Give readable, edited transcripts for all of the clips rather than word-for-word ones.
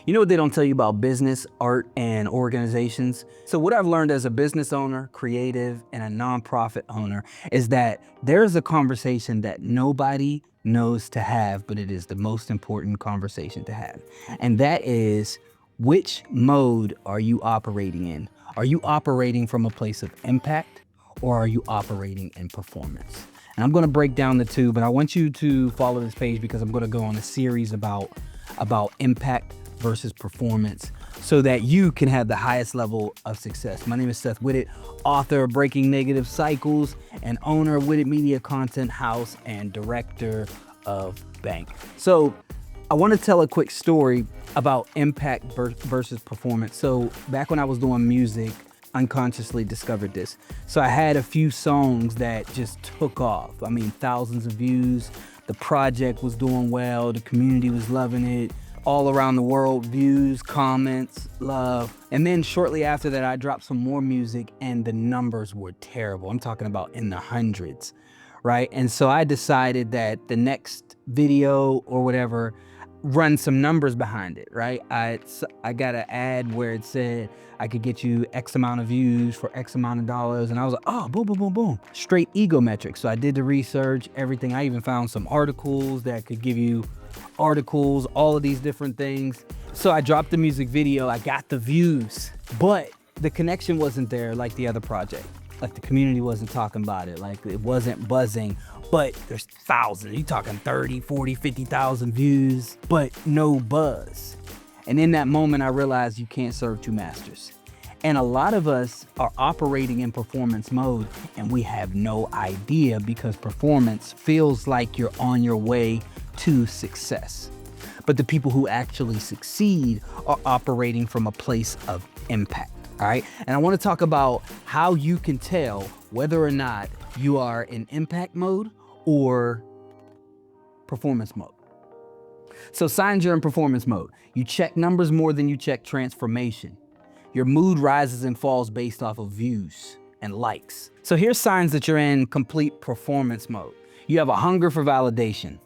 You know what they don't tell you about business, art, and organizations? So what I've learned as a business owner, creative, and a nonprofit owner is that there's a conversation that nobody knows to have, but it is the most important conversation to have. And that is, which mode are you operating in? Are you operating from a place of impact, or are you operating in performance? And I'm gonna break down the two, but I want you to follow this page because I'm gonna go on a series about impact versus performance so that you can have the highest level of success. My name is Seth Whitted, author of Breaking Negative Cycles and owner of Whitted Media Content House and director of Bank. So I want to tell a quick story about impact versus performance. So back when I was doing music, unconsciously discovered this. So I had a few songs that just took off. I mean, thousands of views. The project was doing well. The community was loving it. All around the world, views, comments, love. And then shortly after that, I dropped some more music and the numbers were terrible. I'm talking about in the hundreds, right? And so I decided that the next video or whatever, run some numbers behind it, right? I got an ad where it said I could get you X amount of views for X amount of dollars. And I was like, oh, boom, boom, boom, boom. Straight ego metrics. So I did the research, everything. I even found some articles that could give you articles, all of these different things. So I dropped the music video, I got the views, but the connection wasn't there like the other project. Like the community wasn't talking about it, like it wasn't buzzing, but there's thousands, you're talking 30, 40, 50,000 views, but no buzz. And in that moment, I realized you can't serve two masters. And a lot of us are operating in performance mode and we have no idea because performance feels like you're on your way to success. But the people who actually succeed are operating from a place of impact, all right? And I want to talk about how you can tell whether or not you are in impact mode or performance mode. So signs you're in performance mode. You check numbers more than you check transformation. Your mood rises and falls based off of views and likes. So here's signs that you're in complete performance mode. You have a hunger for validation.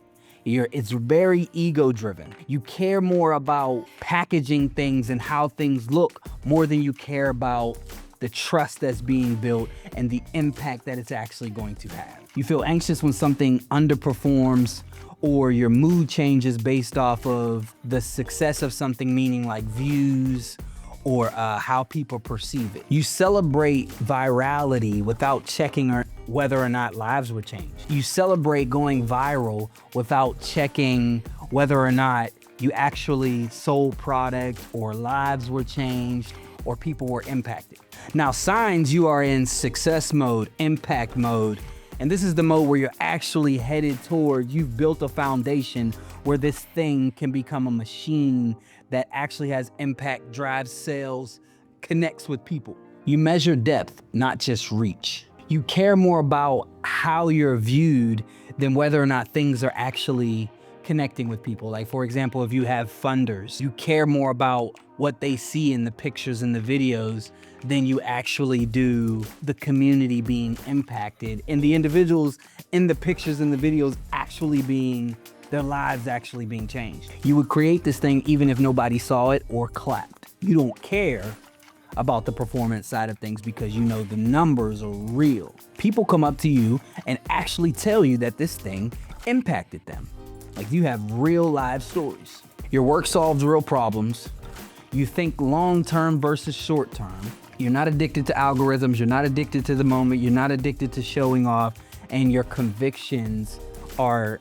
It's very ego driven. You care more about packaging things and how things look more than you care about the trust that's being built and the impact that it's actually going to have. You feel anxious when something underperforms, or your mood changes based off of the success of something, meaning like views or how people perceive it. You celebrate virality without checking whether or not lives were changed. You celebrate going viral without checking whether or not you actually sold product or lives were changed or people were impacted. Now, signs you are in success mode, impact mode, and this is the mode where you're actually headed toward, you've built a foundation where this thing can become a machine that actually has impact, drives sales, connects with people. You measure depth, not just reach. You care more about how you're viewed than whether or not things are actually connecting with people. Like for example, if you have funders, you care more about what they see in the pictures and the videos than you actually do the community being impacted and the individuals in the pictures and the videos actually being, their lives actually being changed. You would create this thing even if nobody saw it or clapped. You don't care about the performance side of things because you know the numbers are real. People come up to you and actually tell you that this thing impacted them. Like you have real live stories. Your work solves real problems. You think long-term versus short-term. You're not addicted to algorithms. You're not addicted to the moment. You're not addicted to showing off. And your convictions are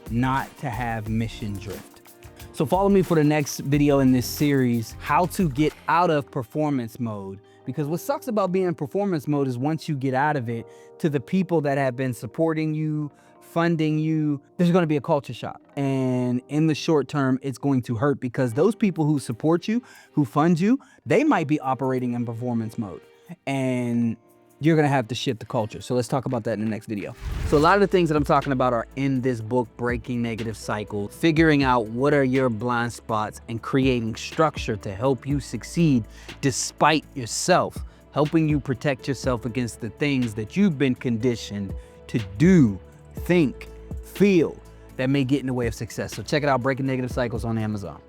not to have mission drift. So follow me for the next video in this series, how to get out of performance mode. Because what sucks about being in performance mode is once you get out of it, to the people that have been supporting you, funding you, there's gonna be a culture shock. And in the short term, it's going to hurt because those people who support you, who fund you, they might be operating in performance mode. And you're gonna have to shift the culture. So let's talk about that in the next video. So a lot of the things that I'm talking about are in this book, Breaking Negative Cycles, figuring out what are your blind spots and creating structure to help you succeed despite yourself, helping you protect yourself against the things that you've been conditioned to do, think, feel that may get in the way of success. So check it out, Breaking Negative Cycles on Amazon.